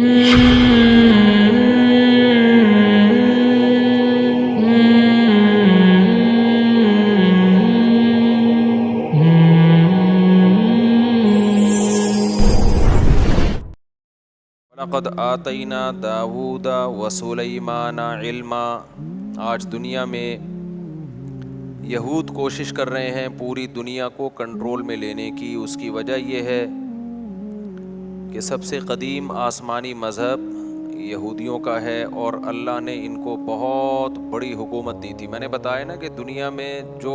لقد آتینا داود و سلیمان علما. آج دنیا میں یہود کوشش کر رہے ہیں پوری دنیا کو کنٹرول میں لینے کی. اس کی وجہ یہ ہے کہ سب سے قدیم آسمانی مذہب یہودیوں کا ہے اور اللہ نے ان کو بہت بڑی حکومت دی تھی. میں نے بتایا نا کہ دنیا میں جو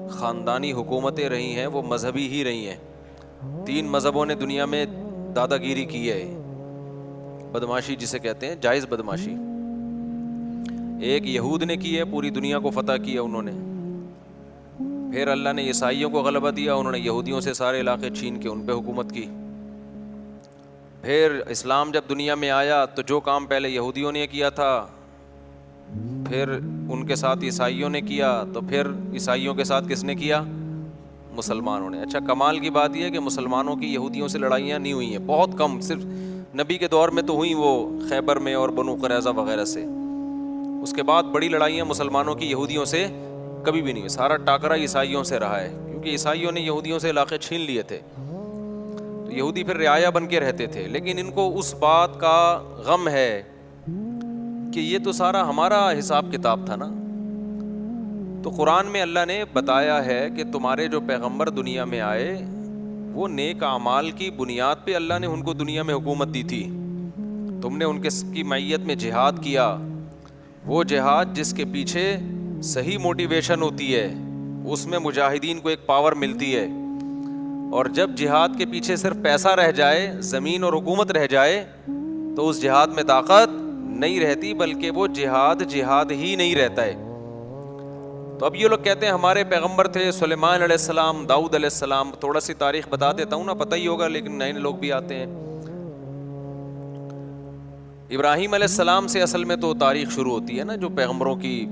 خاندانی حکومتیں رہی ہیں وہ مذہبی ہی رہی ہیں. 3 مذہبوں نے دنیا میں دادا گیری کی ہے، بدماشی جسے کہتے ہیں، جائز بدماشی. ایک یہود نے کی ہے، پوری دنیا کو فتح کیا انہوں نے. پھر اللہ نے عیسائیوں کو غلبہ دیا، انہوں نے یہودیوں سے سارے علاقے چھین کے ان پہ حکومت کی. پھر اسلام جب دنیا میں آیا تو جو کام پہلے یہودیوں نے کیا تھا پھر ان کے ساتھ عیسائیوں نے کیا، تو پھر عیسائیوں کے ساتھ کس نے کیا؟ مسلمانوں نے. اچھا، کمال کی بات یہ ہے کہ مسلمانوں کی یہودیوں سے لڑائیاں نہیں ہوئی ہیں، بہت کم، صرف نبی کے دور میں تو ہوئی وہ خیبر میں اور بنو قریظہ وغیرہ سے. اس کے بعد بڑی لڑائیاں مسلمانوں کی یہودیوں سے کبھی بھی نہیں ہوئی. سارا ٹاکرا عیسائیوں سے رہا ہے، کیونکہ عیسائیوں نے یہودیوں سے علاقے چھین لیے تھے. تو یہودی پھر رعایا بن کے رہتے تھے، لیکن ان کو اس بات کا غم ہے کہ یہ تو سارا ہمارا حساب کتاب تھا نا. تو قرآن میں اللہ نے بتایا ہے کہ تمہارے جو پیغمبر دنیا میں آئے وہ نیک اعمال کی بنیاد پہ اللہ نے ان کو دنیا میں حکومت دی تھی. تم نے ان کی معیت میں جہاد کیا، وہ جہاد جس کے پیچھے صحیح موٹیویشن ہوتی ہے، اس میں مجاہدین کو ایک پاور ملتی ہے. اور جب جہاد کے پیچھے صرف پیسہ رہ جائے، زمین اور حکومت رہ جائے، تو اس جہاد میں طاقت نہیں رہتی، بلکہ وہ جہاد ہی نہیں رہتا ہے. تو اب یہ لوگ کہتے ہیں ہمارے پیغمبر تھے سلیمان علیہ السلام، داؤد علیہ السلام. تھوڑا سی تاریخ بتا دیتا ہوں نا، پتہ ہی ہوگا لیکن نئے لوگ بھی آتے ہیں. ابراہیم علیہ السلام سے اصل میں تو تاریخ شروع ہوتی ہے نا، جو پیغمبروں کی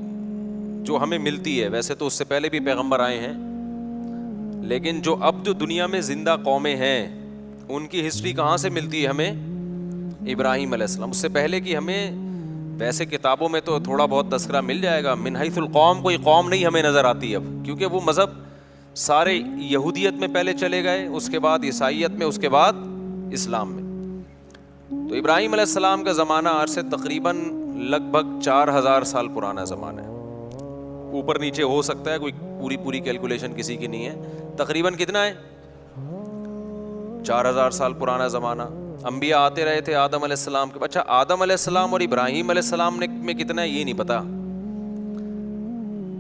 جو ہمیں ملتی ہے. ویسے تو اس سے پہلے بھی پیغمبر آئے ہیں، لیکن جو اب جو دنیا میں زندہ قومیں ہیں ان کی ہسٹری کہاں سے ملتی ہے ہمیں؟ ابراہیم علیہ السلام. اس سے پہلے کی ہمیں ویسے کتابوں میں تو تھوڑا بہت تذکرہ مل جائے گا، من حیث القوم کوئی قوم نہیں ہمیں نظر آتی اب، کیونکہ وہ مذہب سارے یہودیت میں پہلے چلے گئے، اس کے بعد عیسائیت میں، اس کے بعد اسلام میں. تو ابراہیم علیہ السلام کا زمانہ آج سے تقریباً لگ بھگ 4000 سال پرانا زمانہ ہے. اوپر نیچے ہو سکتا ہے، کوئی پوری کیلکولیشن کسی کی نہیں ہے. تقریباً کتنا ہے؟ 4000 سال پرانا زمانہ. انبیاء آتے رہے تھے آدم علیہ السلام کے. اچھا، آدم علیہ السلام اور ابراہیم علیہ السلام میں کتنا ہے یہ نہیں پتا.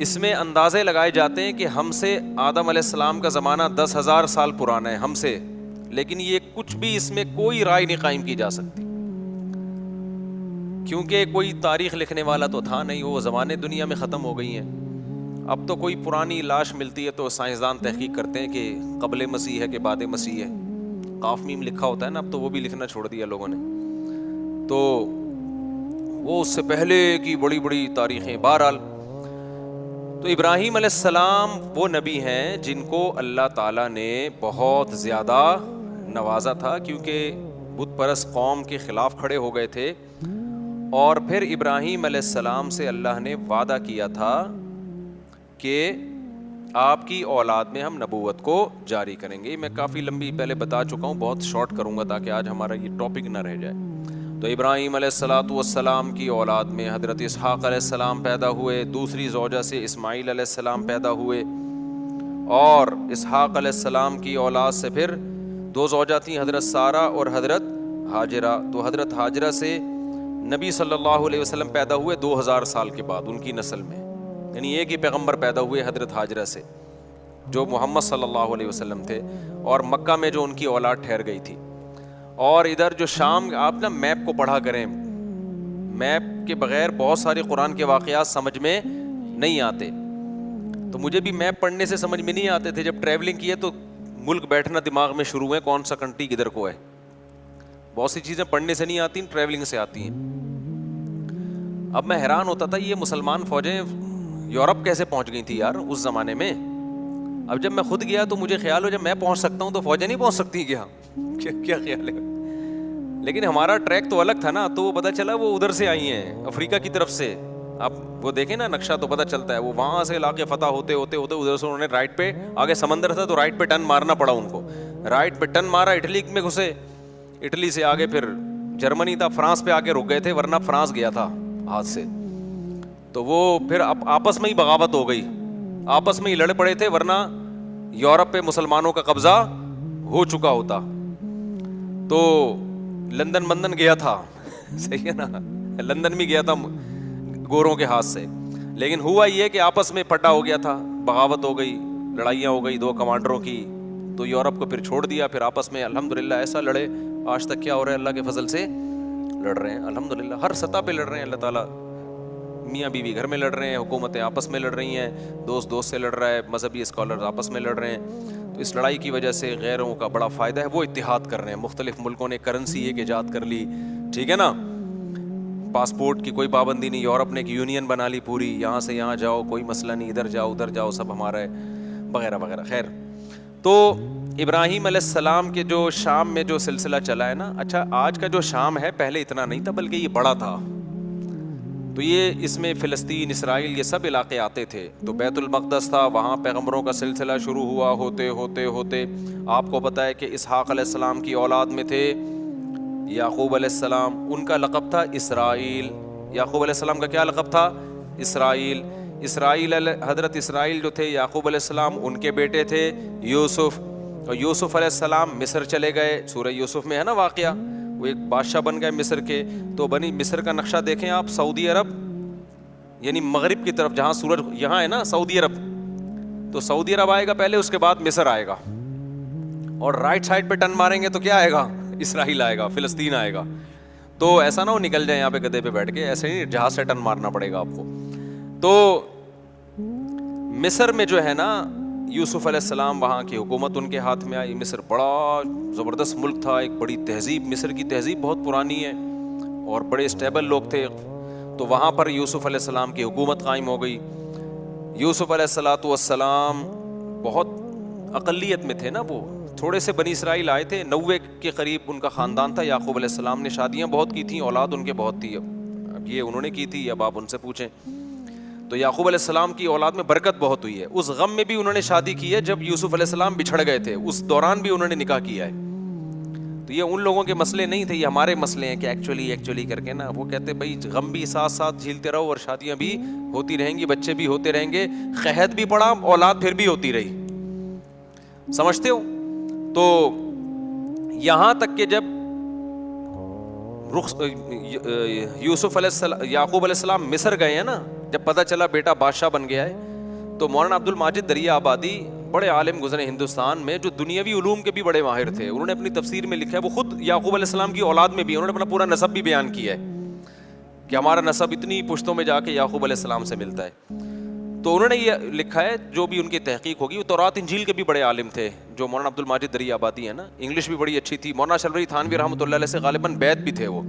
اس میں اندازے لگائے جاتے ہیں کہ ہم سے آدم علیہ السلام کا زمانہ 10,000 سال پرانا ہے ہم سے، لیکن یہ کچھ بھی اس میں کوئی رائے نہیں قائم کی جا سکتی، کیونکہ کوئی تاریخ لکھنے والا تو تھا نہیں. وہ زمانے دنیا میں ختم ہو گئی ہیں. اب تو کوئی پرانی لاش ملتی ہے تو سائنسدان تحقیق کرتے ہیں کہ قبل مسیح ہے کہ بعد مسیح ہے. قاف میم لکھا ہوتا ہے نا، اب تو وہ بھی لکھنا چھوڑ دیا لوگوں نے. تو وہ اس سے پہلے کی بڑی بڑی تاریخیں. بہرحال تو ابراہیم علیہ السلام وہ نبی ہیں جن کو اللہ تعالیٰ نے بہت زیادہ نوازا تھا، کیونکہ بت پرست قوم کے خلاف کھڑے ہو گئے تھے. اور پھر ابراہیم علیہ السلام سے اللہ نے وعدہ کیا تھا کہ آپ کی اولاد میں ہم نبوت کو جاری کریں گے. میں کافی لمبی پہلے بتا چکا ہوں، بہت شارٹ کروں گا تاکہ آج ہمارا یہ ٹاپک نہ رہ جائے. تو ابراہیم علیہ السلام کی اولاد میں حضرت اسحاق علیہ السلام پیدا ہوئے، دوسری زوجہ سے اسماعیل علیہ السلام پیدا ہوئے، اور اسحاق علیہ السلام کی اولاد سے پھر 2 زوجہ تھیں، حضرت سارہ اور حضرت ہاجرہ. تو حضرت ہاجرہ سے نبی صلی اللہ علیہ وسلم پیدا ہوئے 2000 سال کے بعد ان کی نسل میں. یعنی ایک ہی پیغمبر پیدا ہوئے حضرت ہاجرہ سے، جو محمد صلی اللہ علیہ وسلم تھے، اور مکہ میں جو ان کی اولاد ٹھہر گئی تھی. اور ادھر جو شام، آپ نا میپ کو پڑھا کریں، میپ کے بغیر بہت سارے قرآن کے واقعات سمجھ میں نہیں آتے. تو مجھے بھی میپ پڑھنے سے سمجھ میں نہیں آتے تھے. جب ٹریولنگ کیے تو ملک بیٹھنا دماغ میں شروع ہوئے، کون سا کنٹری کدھر کو ہے. بہت سی چیزیں پڑھنے سے نہیں آتی، ٹریولنگ سے آتی ہیں. اب میں حیران ہوتا تھا یہ مسلمان فوجیں یورپ کیسے پہنچ گئی تھی یار اس زمانے میں. اب جب میں خود گیا تو مجھے خیال ہو جب میں پہنچ سکتا ہوں تو فوجیں نہیں پہنچ سکتی کیا خیال ہے. لیکن ہمارا ٹریک تو الگ تھا نا, تو وہ پتہ چلا وہ ادھر سے آئی ہیں, افریقہ کی طرف سے. آپ وہ دیکھیں نا نقشہ تو پتہ چلتا ہے, وہ وہاں سے علاقے فتح ہوتے ہوتے ہوتے ادھر سے انہوں نے رائٹ پہ, آگے سمندر تھا تو رائٹ پہ ٹرن مارنا پڑا ان کو, رائٹ پہ ٹرن مارا, اٹلی میں گھسے, اٹلی سے آگے پھر جرمنی تھا, فرانس پہ آگے رک گئے تھے, ورنہ فرانس گیا تھا ہاتھ سے. تو وہ پھر آپس میں ہی بغاوت ہو گئی, آپس میں ہی لڑ پڑے تھے, ورنہ یورپ پہ مسلمانوں کا قبضہ ہو چکا ہوتا. تو لندن گیا تھا, صحیح ہے نا, لندن بھی گیا تھا گوروں کے ہاتھ سے, لیکن ہوا یہ کہ آپس میں پٹا ہو گیا تھا, بغاوت ہو گئی, لڑائیاں ہو گئی دو کمانڈروں کی, تو یورپ کو پھر چھوڑ دیا. پھر آپس میں الحمدللہ ایسا لڑے, آج تک کیا ہو رہا ہے, اللہ کے فضل سے لڑ رہے ہیں الحمدللہ, ہر سطح پہ لڑ رہے ہیں اللہ تعالیٰ. میاں بیوی گھر میں لڑ رہے ہیں, حکومتیں آپس میں لڑ رہی ہیں, دوست سے لڑ رہا ہے, مذہبی اسکالر آپس میں لڑ رہے ہیں. تو اس لڑائی کی وجہ سے غیروں کا بڑا فائدہ ہے, وہ اتحاد کر رہے ہیں. مختلف ملکوں نے کرنسی ایک ایجاد کر لی, ٹھیک ہے نا, پاسپورٹ کی کوئی پابندی نہیں, یورپ نے ایک یونین بنا لی پوری, یہاں سے یہاں جاؤ کوئی مسئلہ نہیں, ادھر جاؤ ادھر جاؤ سب ہمارا ہے, وغیرہ وغیرہ. خیر, تو ابراہیم علیہ السلام کے جو شام میں جو سلسلہ چلا ہے نا, اچھا آج کا جو شام ہے پہلے اتنا نہیں تھا, بلکہ یہ بڑا تھا. تو یہ اس میں فلسطین, اسرائیل, یہ سب علاقے آتے تھے. تو بیت المقدس تھا, وہاں پیغمبروں کا سلسلہ شروع ہوا, ہوتے ہوتے ہوتے آپ کو پتہ ہے کہ اسحاق علیہ السلام کی اولاد میں تھے یعقوب علیہ السلام, ان کا لقب تھا اسرائیل. یعقوب علیہ السلام کا کیا لقب تھا؟ اسرائیل. حضرت اسرائیل جو تھے یعقوب علیہ السلام, ان کے بیٹے تھے یوسف, اور یوسف علیہ السلام مصر چلے گئے. سورہ یوسف میں ہے نا واقعہ, وہ ایک بادشاہ بن گئے مصر کے. تو بنی مصر کا نقشہ دیکھیں آپ, سعودی عرب یعنی مغرب کی طرف, جہاں سورج یہاں ہے نا سعودی عرب, تو سعودی عرب آئے گا پہلے, اس کے بعد مصر آئے گا, اور رائٹ سائڈ پہ ٹرن ماریں گے تو کیا آئے گا؟ اسرائیل آئے گا, فلسطین آئے گا. تو ایسا نہ ہو نکل جائیں یہاں پہ گدھے پہ بیٹھ کے, ایسے نہیں, جہاز سے ٹرن مارنا پڑے گا آپ کو. تو مصر میں جو ہے نا یوسف علیہ السلام, وہاں کی حکومت ان کے ہاتھ میں آئی. مصر بڑا زبردست ملک تھا, ایک بڑی تہذیب, مصر کی تہذیب بہت پرانی ہے اور بڑے اسٹیبل لوگ تھے. تو وہاں پر یوسف علیہ السلام کی حکومت قائم ہو گئی. یوسف علیہ السلام بہت اقلیت میں تھے نا, وہ تھوڑے سے بنی اسرائیل آئے تھے, 90 کے قریب ان کا خاندان تھا. یعقوب علیہ السلام نے شادیاں بہت کی تھیں, اولاد ان کے بہت تھی. اب یہ انہوں نے کی تھی, اب آپ ان سے پوچھیں. تو یعقوب علیہ السلام کی اولاد میں برکت بہت ہوئی ہے. اس غم میں بھی انہوں نے شادی کی ہے جب یوسف علیہ السلام بچھڑ گئے تھے, اس دوران بھی انہوں نے نکاح کیا ہے. تو یہ ان لوگوں کے مسئلے نہیں تھے, یہ ہمارے مسئلے ہیں کہ ایکچولی کر کے نا, وہ کہتے بھائی غم بھی ساتھ ساتھ جھیلتے رہو اور شادیاں بھی ہوتی رہیں گی, بچے بھی ہوتے رہیں گے, قحط بھی پڑا, اولاد پھر بھی ہوتی رہی. سمجھتے ہو؟ تو یہاں تک کہ جب یوسف علیہ السلام, یعقوب علیہ السلام مصر گئے ہیں نا, جب پتہ چلا بیٹا بادشاہ بن گیا ہے, تو مولانا عبد الماجد دریا آبادی بڑے عالم گزرے ہندوستان میں, جو دنیاوی علوم کے بھی بڑے ماہر تھے. انہوں نے اپنی تفسیر میں لکھا ہے, وہ خود یعقوب علیہ السلام کی اولاد میں بھی انہوں نے اپنا پورا نسب بھی بیان کیا ہے کہ ہمارا نسب اتنی پشتوں میں جا کے یعقوب علیہ السلام سے ملتا ہے. تو انہوں نے یہ لکھا ہے, جو بھی ان کی تحقیق ہوگی, وہ تورات انجیل کے بھی بڑے عالم تھے جو مولانا عبد الماجد دریا آبادی ہے نا, انگلش بھی بڑی اچھی تھی. مولانا شلوری تھانوی رحمۃ اللہ علیہ سے غالباً بیت بھی تھے, وہ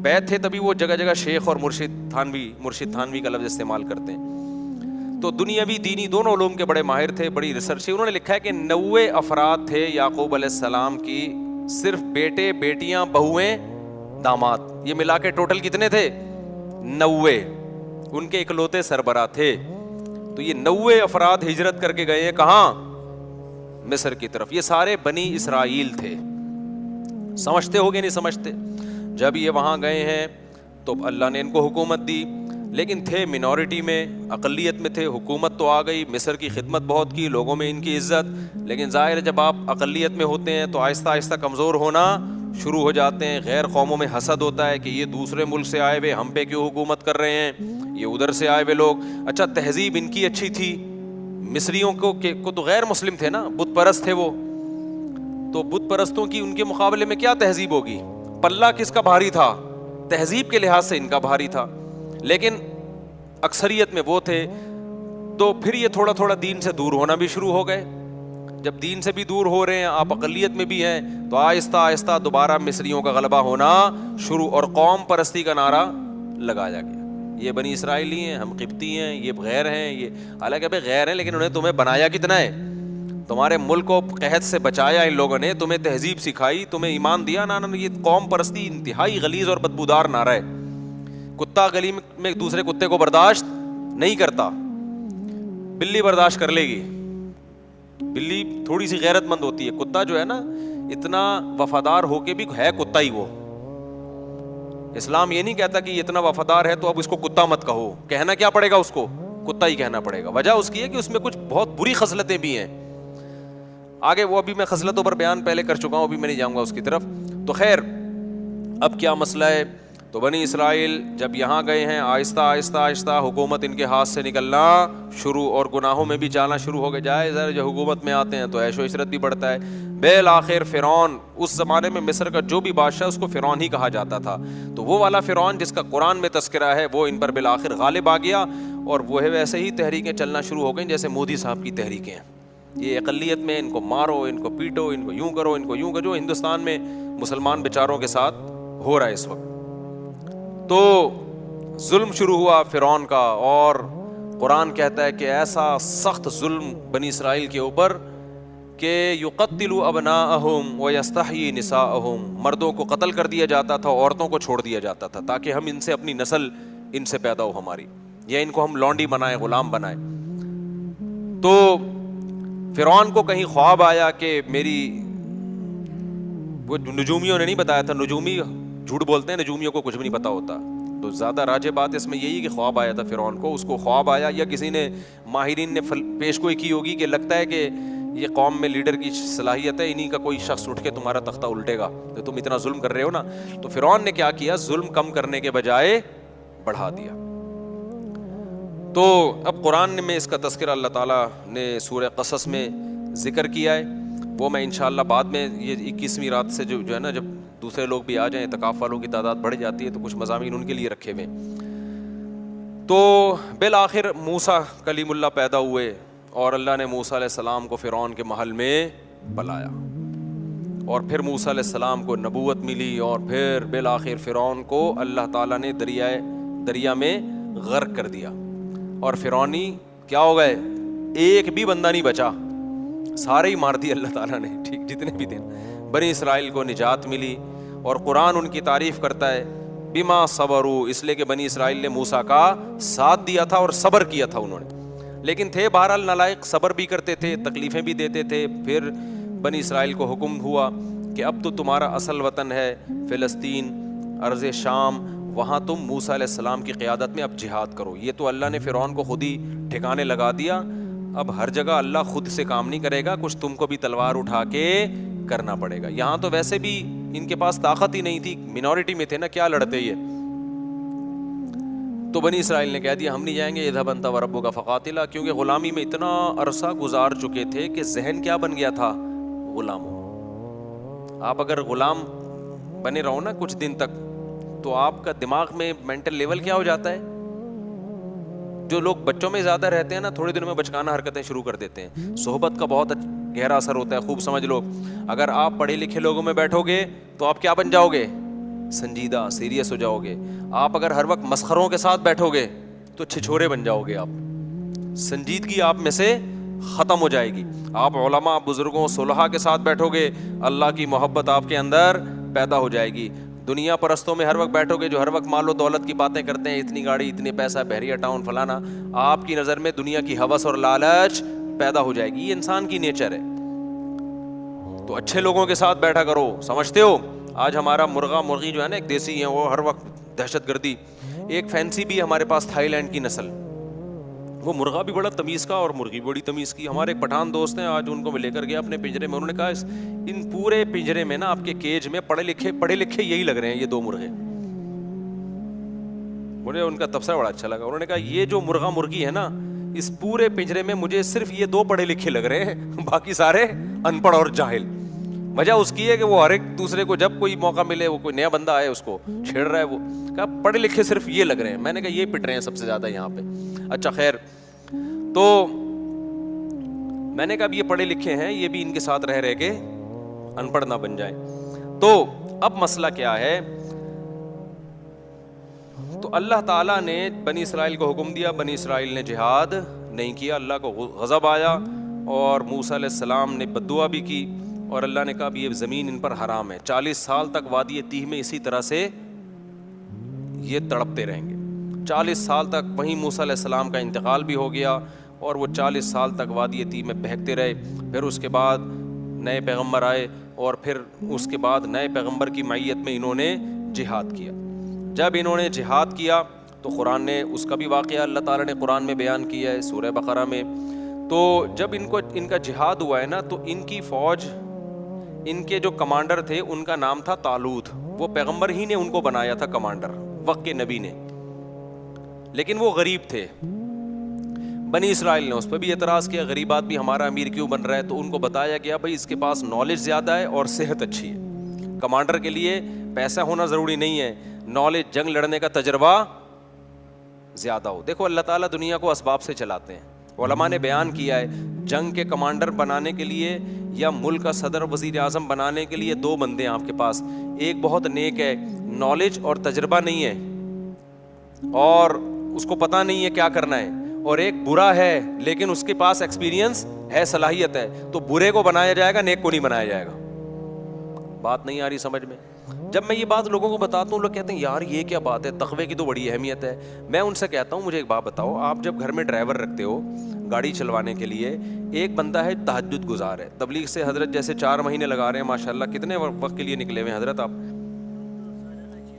بیت تھے, تبھی وہ جگہ جگہ شیخ اور مرشد تھانوی کا لفظ استعمال کرتے ہیں. تو دنیاوی دینی دونوں علوم کے بڑے ماہر تھے, بڑی ریسرچ. انہوں نے لکھا ہے کہ 90 افراد تھے یعقوب علیہ السلام کی, صرف بیٹے, بیٹیاں, بہویں, داماد, یہ ملا کے ٹوٹل کتنے تھے؟ 90. ان کے اکلوتے سربراہ تھے. تو یہ 90 افراد ہجرت کر کے گئے ہیں کہاں؟ مصر کی طرف. یہ سارے بنی اسرائیل تھے. سمجھتے ہو گے نہیں سمجھتے؟ جب یہ وہاں گئے ہیں تو اللہ نے ان کو حکومت دی, لیکن تھے منورٹی میں, اقلیت میں تھے. حکومت تو آ گئی, مصر کی خدمت بہت کی, لوگوں میں ان کی عزت, لیکن ظاہر ہے جب آپ اقلیت میں ہوتے ہیں تو آہستہ آہستہ کمزور ہونا شروع ہو جاتے ہیں. غیر قوموں میں حسد ہوتا ہے کہ یہ دوسرے ملک سے آئے ہوئے, ہم پہ کیوں حکومت کر رہے ہیں, یہ ادھر سے آئے ہوئے لوگ. اچھا تہذیب ان کی اچھی تھی, مصریوں کو تو غیر مسلم تھے نا, بت پرست تھے وہ, تو بت پرستوں کی ان کے مقابلے میں کیا تہذیب ہوگی؟ پلہ کس کا بھاری تھا؟ تہذیب کے لحاظ سے ان کا بھاری تھا, لیکن اکثریت میں وہ تھے. تو پھر یہ تھوڑا تھوڑا دین سے دور ہونا بھی شروع ہو گئے. جب دین سے بھی دور ہو رہے ہیں, آپ اقلیت میں بھی ہیں, تو آہستہ آہستہ دوبارہ مصریوں کا غلبہ ہونا شروع, اور قوم پرستی کا نعرہ لگایا گیا. یہ بنی اسرائیلی ہیں, ہم قبطی ہیں, یہ غیر ہیں, یہ حالانکہ بھائی غیر ہیں, لیکن انہیں تمہیں بنایا کتنا ہے؟ تمہارے ملک کو قحط سے بچایا ان لوگوں نے, تمہیں تہذیب سکھائی, تمہیں ایمان دیا. نا یہ قوم پرستی انتہائی غلیظ اور بدبودار نعرہ ہے. کتا گلی میں دوسرے کتے کو برداشت نہیں کرتا, بلی برداشت کر لے گی. بلی تھوڑی سی غیرت مند ہوتی ہے, کتا جو ہے نا اتنا وفادار ہو کے بھی ہے کتا ہی وہ. اسلام یہ نہیں کہتا کہ یہ اتنا وفادار ہے تو اب اس کو کتا مت کہو, کہنا کیا پڑے گا اس کو, کتا ہی کہنا پڑے گا. وجہ اس کی ہے کہ اس میں کچھ بہت بری خصلتیں بھی ہیں. آگے وہ ابھی میں خصلتوں پر بیان پہلے کر چکا ہوں, ابھی میں نہیں جاؤں گا اس کی طرف. تو خیر اب کیا مسئلہ ہے. تو بنی اسرائیل جب یہاں گئے ہیں, آہستہ آہستہ آہستہ حکومت ان کے ہاتھ سے نکلنا شروع, اور گناہوں میں بھی جانا شروع ہو گئے. جائے ذرا جو حکومت میں آتے ہیں تو عیش و عشرت بھی بڑھتا ہے. بالآخر فرعون, اس زمانے میں مصر کا جو بھی بادشاہ اس کو فرعون ہی کہا جاتا تھا, تو وہ والا فرعون جس کا قرآن میں تذکرہ ہے وہ ان پر بالآخر غالب آ گیا. اور وہ ویسے ہی تحریکیں چلنا شروع ہو گئیں جیسے مودی صاحب کی تحریکیں ہیں. یہ اقلیت میں ان کو مارو, ان کو پیٹو, ان کو یوں کرو, ان کو یوں کرو, جو ہندوستان میں مسلمان بیچاروں کے ساتھ ہو رہا ہے اس وقت. تو ظلم شروع ہوا فرعون کا, اور قرآن کہتا ہے کہ ایسا سخت ظلم بنی اسرائیل کے اوپر کہ یقتل ابناءہم ویستحیی نساءہم, مردوں کو قتل کر دیا جاتا تھا, عورتوں کو چھوڑ دیا جاتا تھا تاکہ ہم ان سے اپنی نسل ان سے پیدا ہو ہماری, یا ان کو ہم لونڈی بنائیں, غلام بنائیں. تو فرعون کو کہیں خواب آیا کہ میری, وہ نجومیوں نے نہیں بتایا تھا, نجومی جھوٹ بولتے ہیں, نجومیوں کو کچھ بھی نہیں پتا ہوتا, تو زیادہ راجع بات اس میں یہی کہ خواب آیا تھا فرعون کو. اس کو خواب آیا یا کسی نے ماہرین نے پیش گوئی کی ہوگی کہ لگتا ہے کہ یہ قوم میں لیڈر کی صلاحیت ہے, انہی کا کوئی شخص اٹھ کے تمہارا تختہ الٹے گا, تو تم اتنا ظلم کر رہے ہو نا. تو فرعون نے کیا کیا, ظلم کم کرنے کے بجائے بڑھا دیا. تو اب قرآن میں اس کا تذکرہ اللہ تعالیٰ نے سورہ قصص میں ذکر کیا ہے, وہ میں انشاءاللہ بعد میں, یہ 21ویں رات سے جو ہے نا, جب دوسرے لوگ بھی آ جائیں, اعتکاف والوں کی تعداد بڑھ جاتی ہے, تو کچھ مضامین ان کے لیے رکھے ہوئے. تو بالآخر موسیٰ کلیم اللہ پیدا ہوئے, اور اللہ نے موسیٰ علیہ السلام کو فرعون کے محل میں بلایا, اور پھر موسیٰ علیہ السلام کو نبوت ملی, اور پھر بالآخر فرعون کو اللہ تعالیٰ نے دریا میں غرق کر دیا, اور فرعونی کیا ہو گئے, ایک بھی بندہ نہیں بچا, سارے ہی مار دیے اللہ تعالیٰ نے, ٹھیک جتنے بھی تھے. بنی اسرائیل کو نجات ملی, اور قرآن ان کی تعریف کرتا ہے بما صبروا, اس لیے کہ بنی اسرائیل نے موسیٰ کا ساتھ دیا تھا اور صبر کیا تھا انہوں نے. لیکن تھے بہرحال نالائق, صبر بھی کرتے تھے, تکلیفیں بھی دیتے تھے. پھر بنی اسرائیل کو حکم ہوا کہ اب تو تمہارا اصل وطن ہے فلسطین, ارض شام, وہاں تم موسیٰ علیہ السلام کی قیادت میں اب جہاد کرو. یہ تو اللہ نے فرعون کو خود ہی ٹھکانے لگا دیا, اب ہر جگہ اللہ خود سے کام نہیں کرے گا, کچھ تم کو بھی تلوار اٹھا کے کرنا پڑے گا. یہاں تو ویسے بھی ان کے پاس طاقت ہی نہیں تھی, منورٹی میں تھے نا, کیا لڑتے یہ. تو بنی اسرائیل نے کہہ دیا ہم نہیں جائیں گے, اذهب انت وربک فقاتلا, کیونکہ غلامی میں اتنا عرصہ گزار چکے تھے کہ ذہن کیا بن گیا تھا, غلاموں. آپ اگر غلام بنے رہو نا کچھ دن تک, تو آپ کا دماغ میں مینٹل لیول کیا ہو جاتا ہے. جو لوگ بچوں میں زیادہ رہتے ہیں نا, تھوڑے دنوں میں بچکانہ حرکتیں شروع کر دیتے ہیں. صحبت کا بہت گہرا اثر ہوتا ہے, خوب سمجھ لو. اگر آپ پڑھے لکھے لوگوں میں بیٹھو گے تو آپ کیا بن جاؤ گے, سنجیدہ, سیریس ہو جاؤ گے. آپ اگر ہر وقت مسخروں کے ساتھ بیٹھو گے تو چھچھورے بن جاؤ گے. آپ سنجیدگی آپ میں سے ختم ہو جائے گی. آپ علماء, بزرگوں, صلحاء کے ساتھ بیٹھو گے, اللہ کی محبت آپ کے اندر پیدا ہو جائے گی. دنیا پرستوں میں ہر وقت بیٹھو گے, جو ہر وقت مال و دولت کی باتیں کرتے ہیں, اتنی گاڑی, اتنے پیسہ, بحریہ ٹاؤن, فلانا, آپ کی نظر میں دنیا کی ہوس اور لالچ پیدا ہو جائے گی. یہ انسان کی نیچر ہے. تو اچھے لوگوں کے ساتھ بیٹھا کرو. سمجھتے ہو آج ہمارا مرغا مرغی جو ہے نا, ایک دیسی ہیں, وہ ہر وقت دہشت گردی. ایک فینسی بھی ہمارے پاس تھائی لینڈ کی نسل, وہ مرغا بھی بڑا تمیز کا اور مرغی بھی بڑی تمیز کی. ہمارے ایک پٹھان دوست ہیں, آج ان کو میں لے کر گیا اپنے پنجرے میں, انہوں نے کہا ان پورے پنجرے میں نا, آپ کے کیج میں پڑھے لکھے یہی لگ رہے ہیں, یہ دو مرغے. مجھے ان کا تبصرہ بڑا اچھا لگا. انہوں نے کہا یہ جو مرغا مرغی ہے نا, اس پورے پنجرے میں مجھے صرف یہ دو پڑھے لکھے لگ رہے ہیں, باقی سارے ان پڑھ اور جاہل. وجہ اس کی ہے کہ وہ ہر ایک دوسرے کو جب کوئی موقع ملے, وہ کوئی نیا بندہ آئے اس کو چھیڑ رہا ہے. وہ کہا پڑھے لکھے صرف یہ لگ رہے ہیں. میں نے کہا یہ پٹ رہے ہیں سب سے زیادہ یہاں پہ. اچھا خیر, تو میں نے کہا اب یہ پڑھے لکھے ہیں, یہ بھی ان کے ساتھ رہ کے ان پڑھ نہ بن جائیں. تو اب مسئلہ کیا ہے, تو اللہ تعالیٰ نے بنی اسرائیل کو حکم دیا, بنی اسرائیل نے جہاد نہیں کیا, اللہ کو غضب آیا, اور موسیٰ علیہ السلام نے بد دعا بھی کی اور اللہ نے کہا بھی یہ زمین ان پر حرام ہے. 40 سال تک وادی تیہ میں اسی طرح سے یہ تڑپتے رہیں گے. 40 سال تک وہیں موسیٰ علیہ السلام کا انتقال بھی ہو گیا اور وہ 40 سال تک وادی تیہ میں بہکتے رہے. پھر اس کے بعد نئے پیغمبر آئے اور پھر اس کے بعد نئے پیغمبر کی معیت میں انہوں نے جہاد کیا. جب انہوں نے جہاد کیا تو قرآن نے اس کا بھی واقعہ اللہ تعالیٰ نے قرآن میں بیان کیا ہے سورہ بقرہ میں. تو جب ان کا جہاد ہوا ہے نا تو ان کی فوج, ان کے جو کمانڈر تھے ان کا نام تھا طالوت. وہ پیغمبر ہی نے ان کو بنایا تھا کمانڈر, وقت کے نبی نے, لیکن وہ غریب تھے. بنی اسرائیل نے اس پہ بھی اعتراض کیا, غریب آدمی ہمارا امیر کیوں بن رہا ہے؟ تو ان کو بتایا گیا بھائی اس کے پاس نالج زیادہ ہے اور صحت اچھی ہے. کمانڈر کے لیے پیسہ ہونا ضروری نہیں ہے, نالج, جنگ لڑنے کا تجربہ زیادہ ہو. دیکھو اللہ تعالیٰ دنیا کو اسباب سے چلاتے ہیں. علماء نے بیان کیا ہے جنگ کے کمانڈر بنانے کے لیے یا ملک کا صدر وزیر اعظم بنانے کے لیے 2 بندے ہیں آپ کے پاس. ایک بہت نیک ہے, نالج اور تجربہ نہیں ہے اور اس کو پتہ نہیں ہے کیا کرنا ہے, اور ایک برا ہے لیکن اس کے پاس ایکسپیرینس ہے, صلاحیت ہے. تو برے کو بنایا جائے گا, نیک کو نہیں بنایا جائے گا. بات نہیں آ رہی سمجھ میں؟ جب میں یہ بات لوگوں کو بتاتا ہوں لوگ کہتے ہیں یار یہ کیا بات ہے, تقوی کی تو بڑی اہمیت ہے. میں ان سے کہتا ہوں مجھے ایک بات بتاؤ, آپ جب گھر میں ڈرائیور رکھتے ہو گاڑی چلوانے کے لیے, ایک بندہ ہے تہجد گزار ہے, تبلیغ سے حضرت جیسے 4 مہینے لگا رہے ہیں ماشاءاللہ, کتنے وقت کے لیے نکلے ہوئے ہیں حضرت آپ؟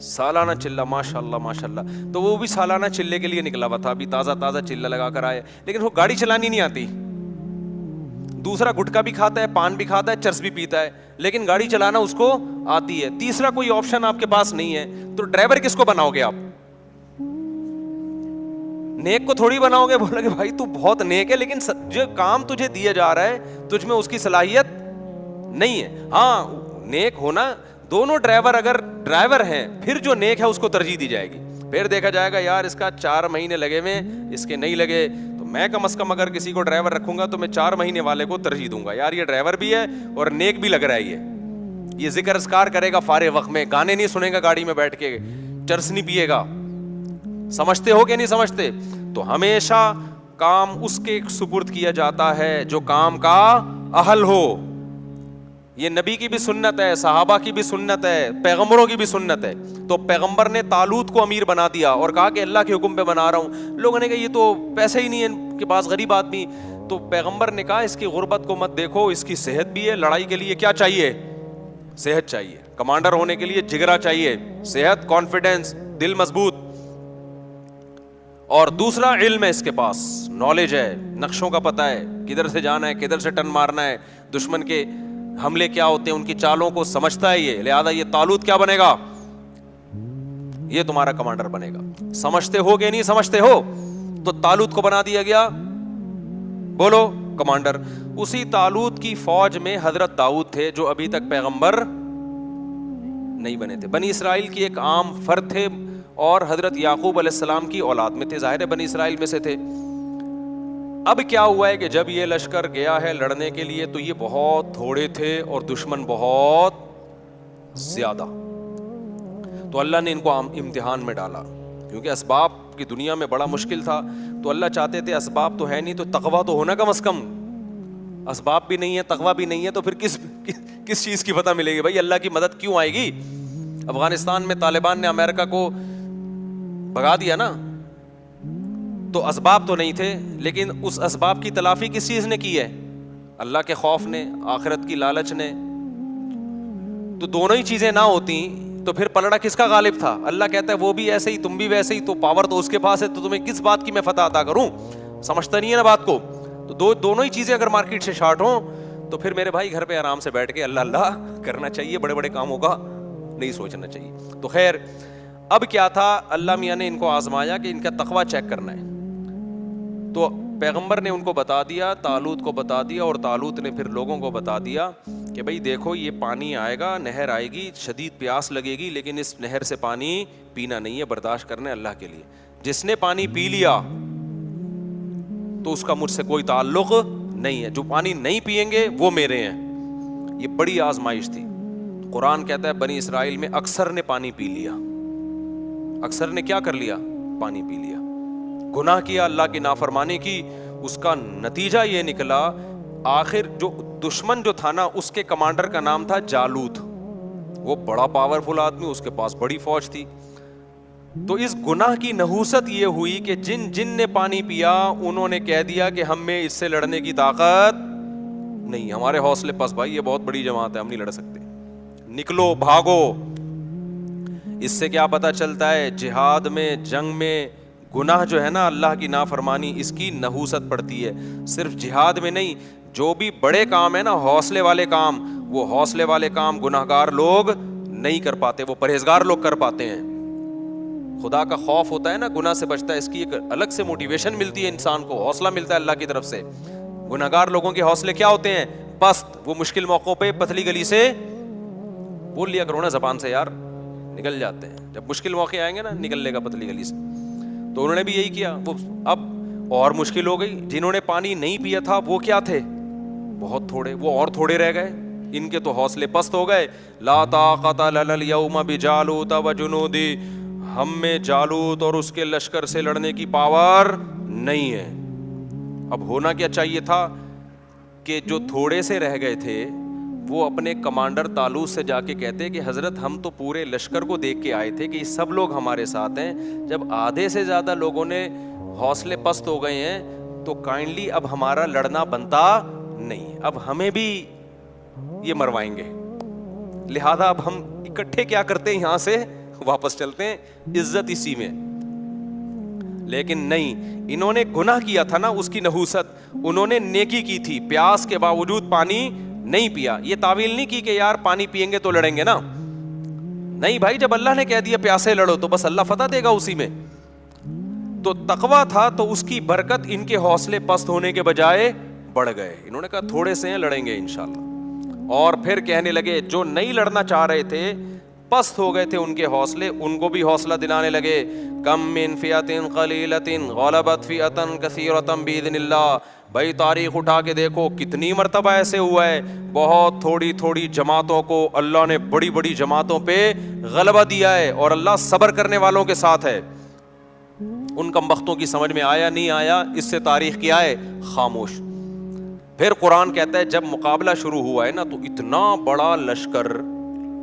سالانہ چلہ, ماشاء اللہ ماشاء اللہ. تو وہ بھی سالانہ چلے کے لیے نکلا ہوا تھا, ابھی تازہ چلہ لگا کر آئے, لیکن وہ گاڑی چلانی نہیں آتی. دوسرا گٹکا بھی کھاتا ہے, پان بھی کھاتا ہے, چرس بھی پیتا ہے, لیکن گاڑی چلانا اس کو آتی ہے. تیسرا کوئی آپشن آپ کے پاس نہیں ہے, تو ڈرائیور کس کو بناؤ گے آپ؟ نیک کو تھوڑی بناؤ گے. بولو گے بھائی تو بہت نیک ہے لیکن جو کام تجھے دیا جا رہا ہے تجھ میں اس کی صلاحیت نہیں ہے. ہاں نیک ہونا, دونوں ڈرائیور اگر ڈرائیور ہیں پھر جو نیک ہے اس کو ترجیح دی جائے گی. پھر دیکھا جائے گا یار اس کا 4 مہینے لگے ہوئے, اس کے نہیں لگے, تو میں کم از کم اگر کسی کو ڈرائیور رکھوں گا تو میں 4 مہینے والے کو ترجیح دوں گا, یار یہ ڈرائیور بھی ہے اور نیک بھی لگ رہا ہے, یہ ذکر اذکار کرے گا فارغ وقت میں, گانے نہیں سنے گا گاڑی میں بیٹھ کے, چرس نہیں پیے گا. سمجھتے ہو کہ نہیں سمجھتے؟ تو ہمیشہ کام اس کے سپرد کیا جاتا ہے جو کام کا اہل ہو. یہ نبی کی بھی سنت ہے, صحابہ کی بھی سنت ہے, پیغمبروں کی بھی سنت ہے. تو پیغمبر نے طالوت کو امیر بنا دیا اور کہا کہ اللہ کے حکم پہ بنا رہا ہوں. لوگوں نے کہا یہ تو پیسے ہی نہیں ہے ان کے پاس, غریب آدمی. تو پیغمبر نے کہا اس کی غربت کو مت دیکھو, اس کی صحت بھی ہے. لڑائی کے لیے کیا چاہیے؟ صحت چاہیے. کمانڈر ہونے کے لیے جگرا چاہیے, صحت, کانفیڈنس, دل مضبوط. اور دوسرا علم ہے, اس کے پاس نالج ہے, نقشوں کا پتہ ہے, کدھر سے جانا ہے, کدھر سے ٹن مارنا ہے, دشمن کے حملے کیا ہوتے ہیں, ان کی چالوں کو سمجھتا ہے یہ. لہذا یہ طالوت کیا بنے گا؟ یہ تمہارا کمانڈر بنے گا. سمجھتے ہو کہ نہیں سمجھتے ہو؟ تو طالوت کو بنا دیا گیا, بولو, کمانڈر. اسی طالوت کی فوج میں حضرت داؤد تھے جو ابھی تک پیغمبر نہیں بنے تھے. بنی اسرائیل کی ایک عام فرد تھے اور حضرت یعقوب علیہ السلام کی اولاد میں تھے, ظاہر ہے بنی اسرائیل میں سے تھے. اب کیا ہوا ہے کہ جب یہ لشکر گیا ہے لڑنے کے لیے تو یہ بہت تھوڑے تھے اور دشمن بہت زیادہ. تو اللہ نے ان کو امتحان میں ڈالا, کیونکہ اسباب کی دنیا میں بڑا مشکل تھا. تو اللہ چاہتے تھے اسباب تو ہے نہیں تو تقویٰ تو ہونا کم از کم. اسباب بھی نہیں ہے, تقویٰ بھی نہیں ہے, تو پھر کس چیز کی پتہ ملے گی بھائی, اللہ کی مدد کیوں آئے گی؟ افغانستان میں طالبان نے امریکہ کو بھگا دیا نا, تو اسباب تو نہیں تھے, لیکن اس اسباب کی تلافی کس چیز نے کی ہے؟ اللہ کے خوف نے, آخرت کی لالچ نے. تو دونوں ہی چیزیں نہ ہوتی تو پھر پلڑا کس کا غالب تھا؟ اللہ کہتا ہے وہ بھی ایسے ہی, تم بھی ویسے ہی, تو پاور تو اس کے پاس ہے, تو تمہیں کس بات کی میں فتح عطا کروں؟ سمجھتا نہیں ہے نا بات کو. تو دونوں ہی چیزیں اگر مارکیٹ سے شارٹ ہوں تو پھر میرے بھائی گھر پہ آرام سے بیٹھ کے اللہ اللہ کرنا چاہیے, بڑے بڑے کاموں کا نہیں سوچنا چاہیے. تو خیر اب کیا تھا, اللہ میاں نے ان کو آزمایا کہ ان کا تقویٰ چیک کرنا ہے. تو پیغمبر نے ان کو بتا دیا, طالوت کو بتا دیا, اور طالوت نے پھر لوگوں کو بتا دیا کہ بھائی دیکھو یہ پانی آئے گا, نہر آئے گی, شدید پیاس لگے گی, لیکن اس نہر سے پانی پینا نہیں ہے, برداشت کرنا ہے اللہ کے لیے. جس نے پانی پی لیا تو اس کا مجھ سے کوئی تعلق نہیں ہے, جو پانی نہیں پئیں گے وہ میرے ہیں. یہ بڑی آزمائش تھی. قرآن کہتا ہے بنی اسرائیل میں اکثر نے پانی پی لیا. اکثر نے کیا کر لیا؟ پانی پی لیا. گناہ کیا, اللہ کی نافرمانی کی, اس کا نتیجہ یہ نکلا آخر جو دشمن جو تھا نا اس کے کمانڈر کا نام تھا جالوت, وہ بڑا پاورفل آدمی, اس کے پاس بڑی فوج تھی. تو اس گناہ کی نحوست یہ ہوئی کہ جن نے پانی پیا انہوں نے کہہ دیا کہ ہم میں اس سے لڑنے کی طاقت نہیں, ہمارے حوصلے پس بھائی, یہ بہت بڑی جماعت ہے, ہم نہیں لڑ سکتے, نکلو بھاگو. اس سے کیا پتہ چلتا ہے, جہاد میں, جنگ میں گناہ جو ہے نا, اللہ کی نافرمانی, اس کی نحوست پڑتی ہے. صرف جہاد میں نہیں, جو بھی بڑے کام ہے نا, حوصلے والے کام, وہ حوصلے والے کام گناہگار لوگ نہیں کر پاتے, وہ پرہیزگار لوگ کر پاتے ہیں. خدا کا خوف ہوتا ہے نا, گناہ سے بچتا ہے, اس کی ایک الگ سے موٹیویشن ملتی ہے انسان کو, حوصلہ ملتا ہے اللہ کی طرف سے. گناہگار لوگوں کے حوصلے کیا ہوتے ہیں, پست. وہ مشکل موقعوں پہ پتلی گلی سے بول لیا کرو نا زبان سے, یار نکل جاتے ہیں. جب مشکل موقع آئیں گے نا, نکل لے گا پتلی گلی سے. تو انہوں نے بھی یہی کیا. وہ اب اور مشکل ہو گئی, جنہوں نے پانی نہیں پیا تھا وہ کیا تھے, بہت تھوڑے, وہ اور تھوڑے رہ گئے. ان کے تو حوصلے پست ہو گئے. لا طاقت لنا اليوم بجالوت وجنودی, ہم میں جالوت اور اس کے لشکر سے لڑنے کی پاور نہیں ہے. اب ہونا کیا چاہیے تھا کہ جو تھوڑے سے رہ گئے تھے وہ اپنے کمانڈر طالوت سے جا کے کہتے کہ حضرت ہم تو پورے لشکر کو دیکھ کے آئے تھے کہ یہ سب لوگ ہمارے ساتھ ہیں, جب آدھے سے زیادہ لوگوں نے حوصلے پست ہو گئے ہیں تو کائنڈلی اب ہمارا لڑنا بنتا نہیں, اب ہمیں بھی یہ مروائیں گے, لہذا اب ہم اکٹھے کیا کرتے ہیں, یہاں سے واپس چلتے ہیں, عزت اسی میں. لیکن نہیں, انہوں نے گناہ کیا تھا نا, اس کی نحوست, انہوں نے نیکی کی تھی, پیاس کے باوجود پانی نہیں پیا. یہ تعویل نہیں کی کہ یار پانی پیئیں گے تو لڑیں گے نا, نہیں بھائی, جب اللہ نے کہہ دیا پیاسے لڑو تو بس اللہ فتح دے گا اسی میں. تو تقویٰ تھا تو اس کی برکت ان کے حوصلے پست ہونے کے بجائے بڑھ گئے. انہوں نے کہا تھوڑے سے ہیں, لڑیں گے انشاءاللہ. اور پھر کہنے لگے, جو نہیں لڑنا چاہ رہے تھے, پست ہو گئے تھے ان کے حوصلے, ان کو بھی حوصلہ دلانے لگے. کم من فئۃ قلیلۃ غلبت فئۃ کثیرۃ باذن اللہ. بھائی تاریخ اٹھا کے دیکھو کتنی مرتبہ ایسے ہوا ہے, بہت تھوڑی تھوڑی جماعتوں کو اللہ نے بڑی بڑی جماعتوں پہ غلبہ دیا ہے, اور اللہ صبر کرنے والوں کے ساتھ ہے. ان کمبختوں کی سمجھ میں آیا نہیں آیا, اس سے تاریخ کیا ہے, خاموش. پھر قرآن کہتا ہے جب مقابلہ شروع ہوا ہے نا, تو اتنا بڑا لشکر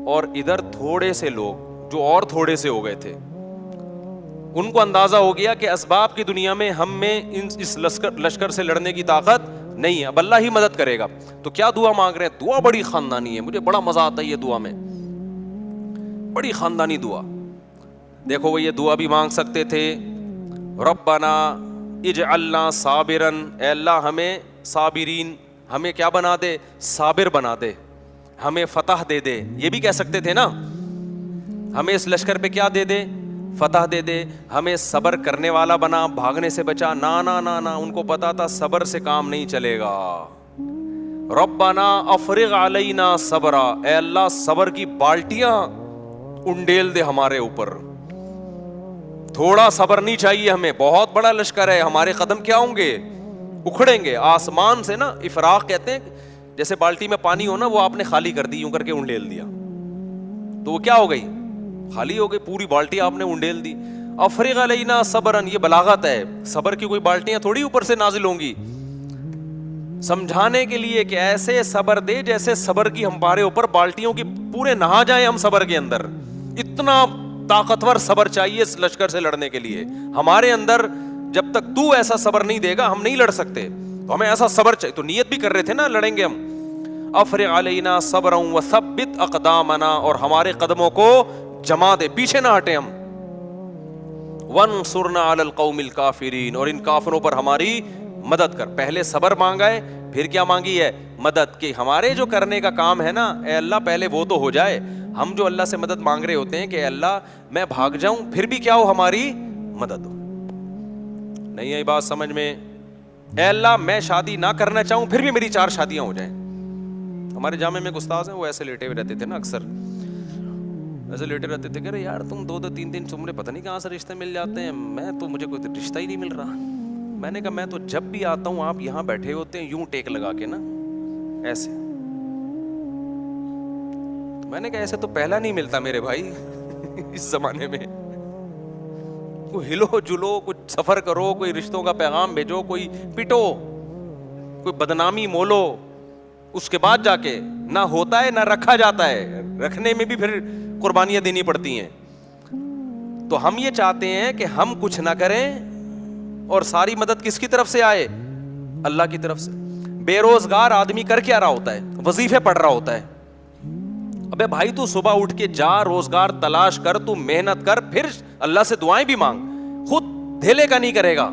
اور ادھر تھوڑے سے لوگ جو اور تھوڑے سے ہو گئے تھے, ان کو اندازہ ہو گیا کہ اسباب کی دنیا میں ہم میں اس لشکر سے لڑنے کی طاقت نہیں ہے, اب اللہ ہی مدد کرے گا. تو کیا دعا مانگ رہے ہیں, دعا بڑی خاندانی ہے, مجھے بڑا مزہ آتا ہے یہ دعا میں, بڑی خاندانی دعا. دیکھو وہ یہ دعا بھی مانگ سکتے تھے, ربنا اجعلنا صابرن, اے اللہ ہمیں صابرین, ہمیں کیا بنا دے, صابر بنا دے, ہمیں فتح دے دے. یہ بھی کہہ سکتے تھے نا, ہمیں اس لشکر پہ کیا دے دے, فتح دے دے, ہمیں صبر کرنے والا بنا, بھاگنے سے بچا. نا نا نا نا, ان کو پتا تھا صبر سے کام نہیں چلے گا. ربنا افرغ علینا صبرا, اے اللہ صبر کی بالٹیاں انڈیل دے ہمارے اوپر, تھوڑا صبر نہیں چاہیے ہمیں, بہت بڑا لشکر ہے, ہمارے قدم کیا ہوں گے, اکھڑیں گے. آسمان سے نا افراغ کہتے ہیں, جیسے بالٹی میں پانی ہو نا, وہ آپ نے خالی کر دی, یوں کر کے انڈیل دیا, تو وہ کیا ہو گئی, خالی ہو گئی, پوری بالٹی آپ نے انڈیل دی. افرغ علینا صبرن, یہ بلاغت ہے, صبر کی کوئی بالٹیاں تھوڑی اوپر سے نازل ہوں گی, سمجھانے کے لیے کہ ایسے صبر دے جیسے صبر کی ہمارے اوپر بالٹیوں کی پورے نہا جائیں ہم صبر کے اندر. اتنا طاقتور صبر چاہیے اس لشکر سے لڑنے کے لیے ہمارے اندر. جب تک تو ایسا صبر نہیں دے گا ہم نہیں لڑ سکتے, تو ہمیں ایسا صبر چاہیے. تو نیت بھی کر رہے تھے نا, لڑیں گے ہم. افرغ علینا صبرا وثبت اقدامنا, اور ہمارے قدموں کو جما دے, پیچھے نہ ہٹیں ہم. وانصرنا علی القوم الکافرین, اور ان کافروں پر ہماری مدد کر. پہلے صبر مانگا ہے, پھر کیا مانگی ہے, مدد. کہ ہمارے جو کرنے کا کام ہے نا, اے اللہ پہلے وہ تو ہو جائے. ہم جو اللہ سے مدد مانگ رہے ہوتے ہیں کہ اے اللہ میں بھاگ جاؤں پھر بھی کیا ہو, ہماری مدد ہو. نہیں آئی بات سمجھ میں, اے اللہ میں شادی نہ کرنا چاہوں پھر بھی میری 4 شادیاں ہو جائیں. ہمارے جامع میں ایک استاذ ہیں, وہ ایسے لیٹے ہوئے رہتے تھے نا, اکثر ایسے لیٹے رہتے تھے کہ ارے یار تم 2-3 دن تمہیں پتہ نہیں کہاں سے رشتے مل جاتے ہیں, میں تو مجھے کوئی رشتہ ہی نہیں مل رہا. میں نے کہا میں تو جب بھی آتا ہوں آپ یہاں بیٹھے ہوتے ہیں یوں ٹیک لگا کے نا ایسے. میں نے کہا ایسے تو پہلا نہیں ملتا میرے بھائی اس زمانے میں. کوئی ہلو جلو, کچھ سفر کرو, کوئی رشتوں کا پیغام بھیجو, کوئی پٹو, کوئی بدنامی مولو, اس کے بعد جا کے نہ ہوتا ہے نہ رکھا جاتا ہے, رکھنے میں بھی پھر قربانیاں دینی پڑتی ہیں. تو ہم یہ چاہتے ہیں کہ ہم کچھ نہ کریں اور ساری مدد کس کی طرف سے آئے؟ اللہ کی طرف سے. بے روزگار آدمی کر کیا رہا ہوتا ہے؟ وظیفے پڑھ رہا ہوتا ہے. ابے بھائی تو صبح اٹھ کے جا, روزگار تلاش کر, تو محنت کر, پھر اللہ سے دعائیں بھی مانگ. خود دھیلے کا نہیں کرے گا.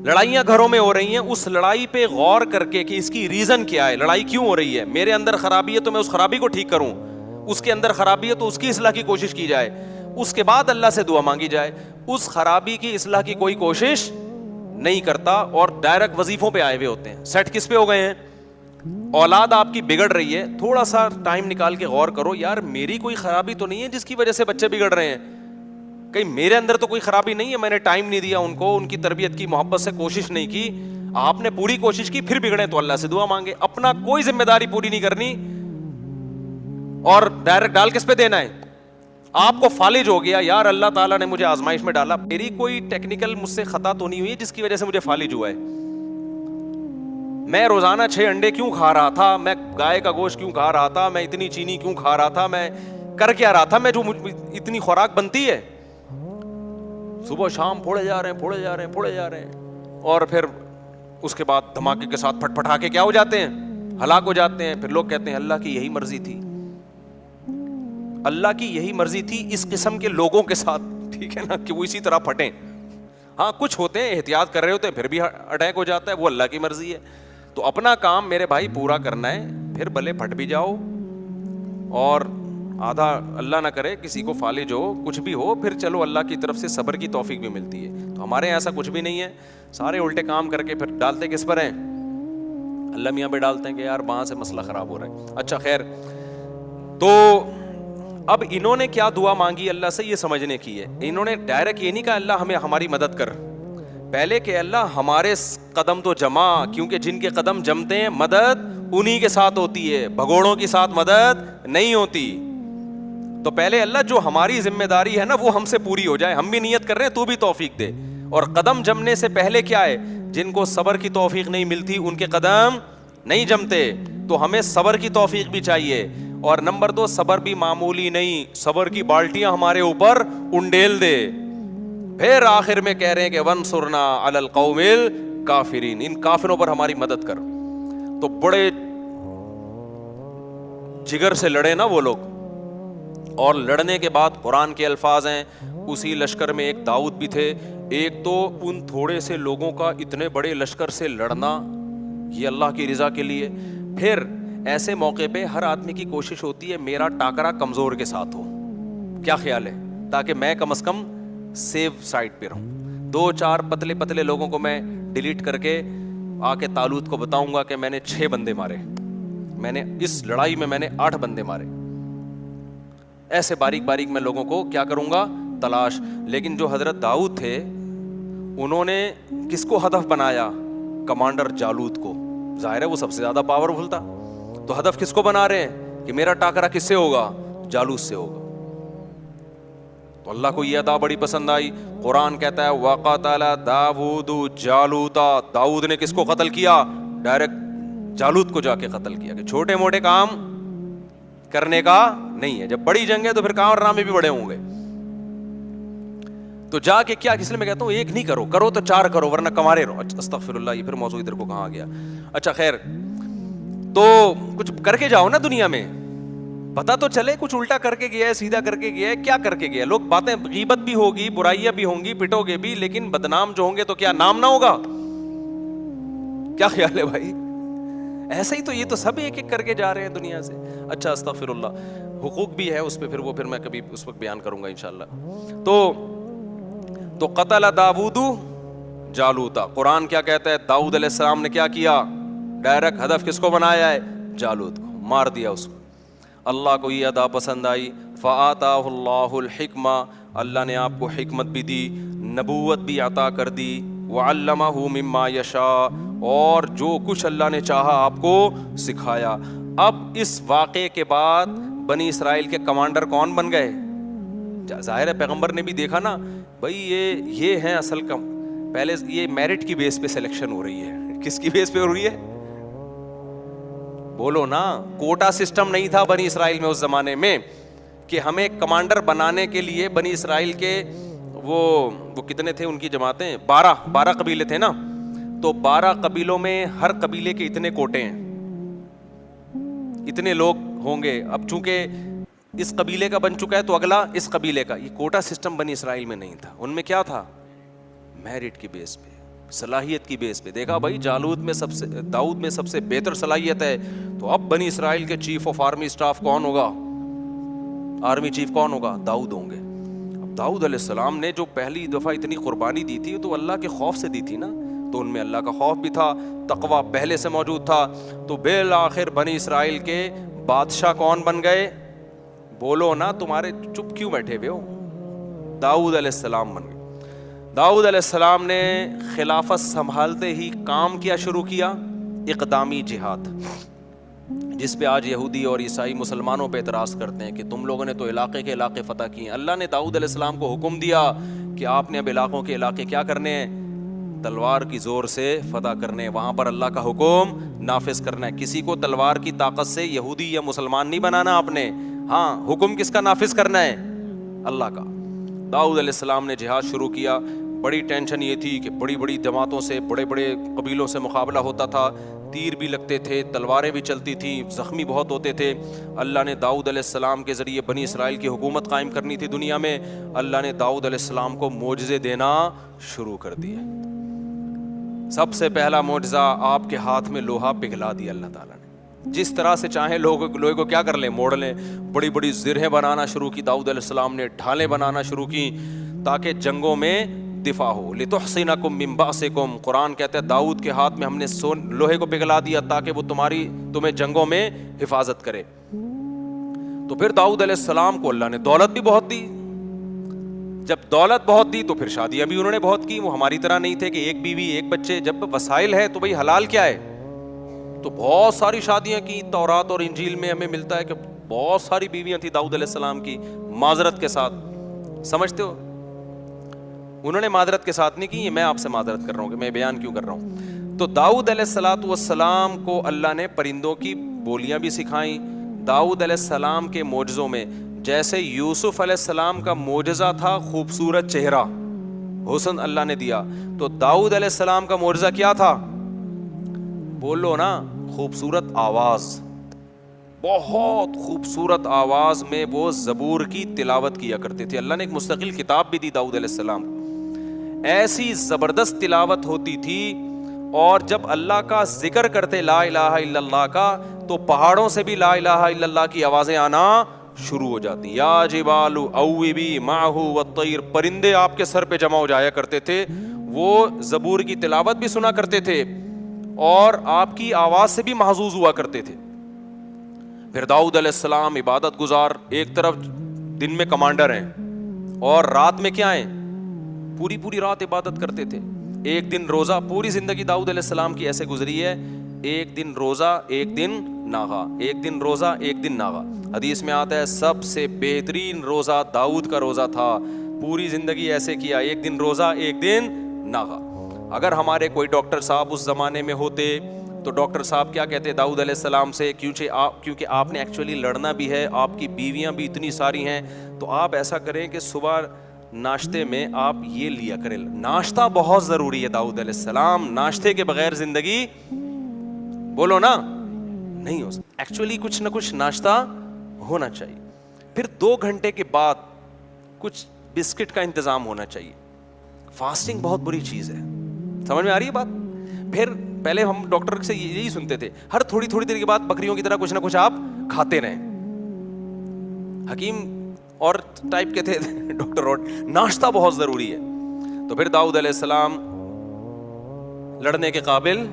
لڑائیاں گھروں میں ہو رہی ہیں, اس لڑائی پہ غور کر کے کہ اس کی ریزن کیا ہے, لڑائی کیوں ہو رہی ہے. میرے اندر خرابی ہے تو میں اس خرابی کو ٹھیک کروں, اس کے اندر خرابی ہے تو اس کی اصلاح کی کوشش کی جائے, اس کے بعد اللہ سے دعا مانگی جائے. اس خرابی کی اصلاح کی کوئی کوشش نہیں کرتا اور ڈائریکٹ وظیفوں پہ آئے ہوئے ہوتے ہیں. سیٹ کس پہ ہو گئے ہیں؟ اولاد آپ کی بگڑ رہی ہے, تھوڑا سا ٹائم نکال کے غور کرو, یار میری کوئی خرابی تو نہیں ہے جس کی وجہ سے بچے بگڑ رہے ہیں. کہیں میرے اندر تو کوئی خرابی نہیں ہے, میں نے ٹائم نہیں دیا ان کو, ان کی تربیت کی, محبت سے کوشش نہیں کی. آپ نے پوری کوشش کی پھر بگڑے تو اللہ سے دعا مانگے. اپنا کوئی ذمہ داری پوری نہیں کرنی اور ڈائریکٹ ڈال کس پہ دینا ہے؟ آپ کو فالج ہو گیا, یار اللہ تعالیٰ نے مجھے آزمائش میں ڈالا, میری کوئی ٹیکنیکل مجھ سے خطا تو نہیں ہوئی جس کی وجہ سے مجھے فالج ہوا ہے. میں روزانہ 6 انڈے کیوں کھا رہا تھا, میں گائے کا گوشت کیوں کھا رہا تھا, میں اتنی چینی کیوں کھا رہا تھا, میں کر کیا رہا تھا, میں جو اتنی خوراک بنتی ہے صبح شام پھوڑے جا رہے ہیں اور پھر اس کے بعد دھماکے کے ساتھ پھٹ پھٹا کے کیا ہو جاتے ہیں؟ ہلاک ہو جاتے ہیں. پھر لوگ کہتے ہیں اللہ کی یہی مرضی تھی, اللہ کی یہی مرضی تھی اس قسم کے لوگوں کے ساتھ, ٹھیک ہے نا, کہ وہ اسی طرح پھٹیں. ہاں کچھ ہوتے ہیں احتیاط کر رہے ہوتے ہیں پھر بھی اٹیک ہو جاتا ہے, وہ اللہ کی مرضی ہے. تو اپنا کام میرے بھائی پورا کرنا ہے, پھر بھلے پھٹ بھی جاؤ اور آدھا اللہ نہ کرے کسی کو فالج ہو, کچھ بھی ہو, پھر چلو اللہ کی طرف سے صبر کی توفیق بھی ملتی ہے. تو ہمارے یہاں ایسا کچھ بھی نہیں ہے, سارے الٹے کام کر کے پھر ڈالتے کس پر ہیں؟ اللہ میاں پہ ڈالتے ہیں کہ یار وہاں سے مسئلہ خراب ہو رہا ہے. اچھا خیر, تو اب انہوں نے کیا دعا مانگی اللہ سے یہ سمجھنے کی ہے. انہوں نے ڈائریکٹ یہ نہیں کہا اللہ ہمیں ہماری مدد کر, پہلے کہ اللہ ہمارے قدم تو جما, کیونکہ جن کے قدم جمتے ہیں مدد انہی کے ساتھ ہوتی ہے, بھگوڑوں کے ساتھ مدد نہیں ہوتی. تو پہلے اللہ جو ہماری ذمہ داری ہے نا وہ ہم سے پوری ہو جائے, ہم بھی نیت کر رہے ہیں تو بھی توفیق دے. اور قدم جمنے سے پہلے کیا ہے, جن کو صبر کی توفیق نہیں ملتی ان کے قدم نہیں جمتے, تو ہمیں صبر کی توفیق بھی چاہیے. اور نمبر 2, صبر بھی معمولی نہیں, صبر کی بالٹیاں ہمارے اوپر انڈیل دے. پھر آخر میں کہہ رہے ہیں کہ وانصرنا علی القوم الکافرین, ان کافروں پر ہماری مدد کر. تو بڑے جگر سے لڑے نا وہ لوگ, اور لڑنے کے بعد قرآن کے الفاظ ہیں, اسی لشکر میں ایک داؤد بھی تھے. ایک تو ان تھوڑے سے لوگوں کا اتنے بڑے لشکر سے لڑنا یہ اللہ کی رضا کے لیے. پھر ایسے موقع پہ ہر آدمی کی کوشش ہوتی ہے میرا ٹاکرا کمزور کے ساتھ ہو, کیا خیال ہے, تاکہ میں کم از کم سیو سائڈ پہ رہوں. 2-4 پتلے پتلے لوگوں کو میں ڈیلیٹ کر کے آ کے طالوت کو بتاؤں گا کہ میں نے 6 بندے مارے, میں نے اس لڑائی میں 8 بندے مارے. ایسے باریک باریک میں لوگوں کو کیا کروں گا, تلاش. لیکن جو حضرت داؤد تھے انہوں نے کس کو ہدف بنایا؟ کمانڈر جالوت کو. ظاہر ہے وہ سب سے زیادہ پاورفل تھا, تو ہدف کس کو بنا رہے ہیں کہ میرا ٹاکرا کس سے ہوگا؟ جالوت سے ہوگا. تو اللہ کو یہ ادا بڑی پسند آئی. قرآن کہتا ہے وقتل داؤد جالوتا, داؤد نے کس کو قتل کیا؟ ڈائریکٹ جالوت کو جا کے قتل کیا. کہ چھوٹے موٹے کام کرنے کا نہیں ہے, جب بڑی جنگ ہے تو پھر کام اور ڈرامے بھی بڑے ہوں گے. تو جا کے کیا, اس لیے میں کہتا ہوں ایک نہیں کرو, کرو تو 4 کرو ورنہ کمارے رہو. استغفر اللہ, یہ پھر موضوع ادھر کو کہاں گیا. اچھا خیر, تو کچھ کر کے جاؤ نا دنیا میں, پتا تو چلے کچھ الٹا کر کے گیا ہے, سیدھا کر کے گیا ہے, کیا کر کے گیا. لوگ باتیں, غیبت بھی ہوگی, برائیاں بھی ہوں گی, پٹو گے بھی, لیکن بدنام جو ہوں گے تو کیا نام نہ ہوگا؟ کیا خیال ہے بھائی؟ ایسا ہی تو یہ تو سب ایک ایک کر کے جا رہے ہیں دنیا سے. اچھا استغفر اللہ, حقوق بھی ہے اس پہ, پھر میں کبھی اس وقت بیان کروں گا انشاءاللہ. تو قتل داؤد جالوتا. قرآن کیا کہتا ہے؟ داؤد علیہ السلام نے کیا کیا؟ ڈائریکٹ ہدف کس کو بنایا ہے؟ جالوت کو, مار دیا اس کو. اللہ کو یہ ادا پسند آئی. فآتاہ اللہ الحکمہ, اللہ نے آپ کو حکمت بھی دی, نبوت بھی عطا کر دی. وعلمہ مما یشاء, اور جو کچھ اللہ نے چاہا آپ کو سکھایا. اب اس واقعے کے بعد بنی اسرائیل کے کمانڈر کون بن گئے؟ ظاہر ہے پیغمبر نے بھی دیکھا نا بھائی یہ ہیں اصل کم. پہلے یہ میرٹ کی بیس پہ سلیکشن ہو رہی ہے کس کی بیس پہ ہو رہی ہے؟ بولو نا. کوٹا سسٹم نہیں تھا بنی اسرائیل میں اس زمانے میں کہ ہمیں کمانڈر بنانے کے لیے بنی اسرائیل کے وہ کتنے تھے ان کی جماعتیں؟ 12 قبیلے تھے نا. تو 12 قبیلوں میں ہر قبیلے کے اتنے کوٹے ہیں, اتنے لوگ ہوں گے. اب چونکہ اس قبیلے کا بن چکا ہے تو اگلا اس قبیلے کا. یہ کوٹا سسٹم بنی اسرائیل میں نہیں تھا. ان میں کیا تھا؟ میرٹ کی بیس پہ, صلاحیت کی بیس پہ. دیکھا بھائی داؤد میں سب سے بہتر صلاحیت ہے, تو اب بنی اسرائیل کے چیف آف آرمی اسٹاف کون ہوگا؟ آرمی چیف کون ہوگا؟ داؤد ہوں گے. اب داؤد علیہ السلام نے جو پہلی دفعہ اتنی قربانی دی تھی تو اللہ کے خوف سے دی تھی نا, تو ان میں اللہ کا خوف بھی تھا, تقویٰ پہلے سے موجود تھا. تو بالآخر بنی اسرائیل کے بادشاہ کون بن گئے؟ بولو نا, تمہارے چپ کیوں بیٹھے ہوئے ہو؟ داؤد علیہ السلام بن گئے. داؤد علیہ السلام نے خلافت سنبھالتے ہی کام کیا شروع کیا, اقدامی جہاد, جس پہ آج یہودی اور عیسائی مسلمانوں پہ اعتراض کرتے ہیں کہ تم لوگوں نے تو علاقے کے علاقے فتح کیے. اللہ نے داؤد علیہ السلام کو حکم دیا کہ آپ نے اب علاقوں کے علاقے کیا کرنے ہیں؟ تلوار کی زور سے فتح کرنے. وہاں پر اللہ کا حکم نافذ کرنا ہے. کسی کو تلوار کی طاقت سے یہودی یا مسلمان نہیں بنانا آپ نے. ہاں, حکم کس کا نافذ کرنا ہے؟ اللہ کا. داؤد علیہ السلام نے جہاد شروع کیا. بڑی ٹینشن یہ تھی کہ بڑی بڑی جماعتوں سے, بڑے بڑے قبیلوں سے مقابلہ ہوتا تھا, تیر بھی لگتے تھے, تلواریں بھی چلتی تھیں, زخمی بہت ہوتے تھے. اللہ نے داؤد علیہ السلام کے ذریعے بنی اسرائیل کی حکومت قائم کرنی تھی دنیا میں. اللہ نے داؤد علیہ السلام کو معجزے دینا شروع کر دیے. سب سے پہلا معجزہ, آپ کے ہاتھ میں لوہا پگھلا دیا اللہ تعالیٰ نے. جس طرح سے چاہیں لوہے کو کیا کر لیں؟ موڑ لیں. بڑی بڑی زرہیں بنانا شروع کی داؤد علیہ السلام نے, ڈھالیں بنانا شروع کی تاکہ جنگوں میں دفاع ہو. لِتُحْصِنَكُم مِّن بَأْسِكُم, قرآن کہتا ہے داؤد کے ہاتھ میں ہم نے لوہے کو پگھلا دیا تاکہ وہ تمہیں جنگوں میں حفاظت کرے. تو پھر داؤد علیہ السلام کو اللہ نے دولت بھی بہت دی. جب دولت بہت دی تو پھر شادیاں بھی انہوں نے بہت کی. وہ ہماری طرح نہیں تھے کہ ایک بیوی ایک بچے. جب وسائل ہے تو بھئی حلال کیا ہے, تو بہت ساری شادیاں کی. تورات اور انجیل میں ہمیں ملتا ہے کہ بہت ساری بیویاں تھیں داؤد علیہ السلام کی, معذرت کے ساتھ. سمجھتے ہو, انہوں نے معذرت کے ساتھ نہیں کی. یہ میں آپ سے معذرت کر رہا ہوں کہ میں بیان کیوں کر رہا ہوں. تو داؤد علیہ السلام کو اللہ نے پرندوں کی بولیاں بھی سکھائیں. داؤد علیہ السلام کے معجزوں میں جیسے یوسف علیہ السلام کا معجزہ تھا خوبصورت چہرہ, حسن اللہ نے دیا, تو داؤد علیہ السلام کا معجزہ کیا تھا؟ بولو نا, خوبصورت آواز. بہت خوبصورت آواز میں وہ زبور کی تلاوت کیا کرتے تھے. اللہ نے ایک مستقل کتاب بھی دی داؤد علیہ السلام کو. ایسی زبردست تلاوت ہوتی تھی, اور جب اللہ کا ذکر کرتے لا الہ الا اللہ کا, تو پہاڑوں سے بھی لا الہ الا اللہ کی آوازیں آنا شروع ہو جاتی. یا جبال اوبی معہ والطیر, پرندے آپ کے سر پہ جمع ہو جایا کرتے تھے. وہ زبور کی تلاوت بھی سنا کرتے تھے اور آپ کی آواز سے بھی محظوظ ہوا کرتے تھے. پھر داؤد علیہ السلام عبادت گزار, ایک طرف دن میں کمانڈر ہیں اور رات میں کیا ہیں؟ پوری رات عبادت کرتے تھے. ایک دن روزہ, پوری زندگی داؤد علیہ السلام کی ایسے گزری ہے, ایک دن روزہ ایک دن ناغا, ایک دن روزہ ایک دن ناغا. حدیث میں آتا ہے سب سے بہترین روزہ داؤد کا روزہ تھا. پوری زندگی ایسے کیا, ایک دن روزہ ایک دن ناغا. اگر ہمارے کوئی ڈاکٹر صاحب اس زمانے میں ہوتے تو ڈاکٹر صاحب کیا کہتے داؤد علیہ السلام سے, کیونکہ آپ نے ایکچولی لڑنا بھی ہے, آپ کی بیویاں بھی اتنی ساری ہیں, تو آپ ایسا کریں کہ صبح ناشتے میں آپ یہ لیا کریں. ناشتہ بہت ضروری ہے داؤد علیہ السلام, ناشتے کے بغیر زندگی بولو نا نہیں ہو سکتی. ایکچولی کچھ نہ کچھ ناشتہ ہونا چاہیے. پھر 2 گھنٹے کے بعد کچھ بسکٹ کا انتظام ہونا چاہیے. فاسٹنگ بہت بری چیز ہے, سمجھ میں آ رہی ہے بات. پھر پہلے ہم ڈاکٹر سے یہی سنتے تھے, ہر تھوڑی دیر کے بعد بکریوں کی طرح کچھ نہ کچھ آپ کھاتے رہیں. حکیم اور ٹائپ کے تھے ڈاکٹر, اور ناشتہ بہت ضروری ہے. تو پھر داؤد علیہ السلام لڑنے کے قابل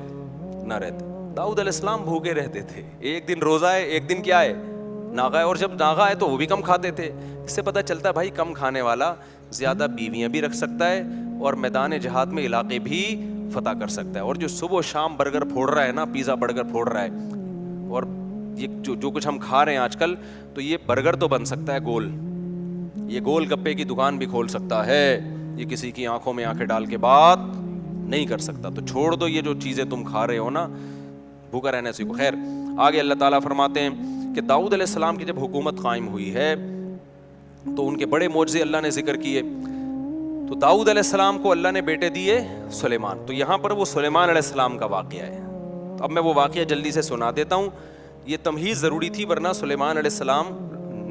نہ رہتے. داؤد علیہ السلام بھوکے رہتے تھے. ایک دن روزہ ہے, ایک دن کیا ہے؟ ناغا ہے. اور جب ناغا ہے تو وہ بھی کم کھاتے تھے. اس سے پتہ چلتا ہے بھائی کم کھانے والا زیادہ بیویاں بھی رکھ سکتا ہے اور میدان جہاد میں علاقے بھی فتح کر سکتا ہے. اور جو صبح و شام برگر پھوڑ رہا ہے نا, پیزا برگر پھوڑ رہا ہے, اور یہ جو کچھ ہم کھا رہے ہیں آج کل, تو یہ برگر تو بن سکتا ہے گول, یہ گول گپے کی دکان بھی کھول سکتا ہے, یہ کسی کی آنکھوں میں آنکھیں ڈال کے بات نہیں کر سکتا. تو چھوڑ دو یہ جو چیزیں تم کھا رہے ہو نا, بھوکا رہنا سیکھو. خیر آگے اللہ تعالیٰ فرماتے ہیں کہ داؤد علیہ السلام کی جب حکومت قائم ہوئی ہے تو ان کے بڑے معجزے اللہ نے ذکر کیے. تو داؤد علیہ السلام کو اللہ نے بیٹے دیے سلیمان. تو یہاں پر وہ سلیمان علیہ السلام کا واقعہ ہے. تو اب میں وہ واقعہ جلدی سے سنا دیتا ہوں, یہ تمہیز ضروری تھی ورنہ سلیمان علیہ السلام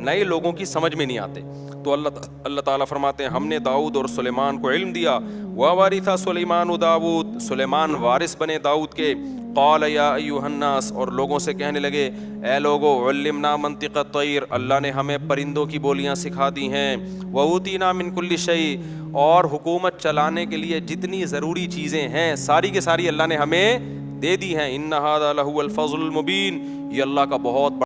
نئے لوگوں کی سمجھ میں نہیں آتے. تو اللہ تعالیٰ فرماتے ہیں ہم نے داؤد اور سلیمان کو علم دیا. وَوَرِثَ سُلَيْمَانُ داؤد, سلیمان وارث بنے داؤد کے. قال یا ایھا الناس, اور لوگوں سے کہنے لگے اے لوگو, علمنا منطق الطیر, اللہ نے ہمیں پرندوں کی بولیاں سکھا دی ہیں. وَأُوتِینَا مِن کُلِّ شَیْءٍ, اور حکومت چلانے کے لیے جتنی ضروری چیزیں ہیں ساری کے ساری اللہ نے ہمیں دے دی ہیں. ان ھذا لھو الفضل المبین, یہ اللہ کا بہت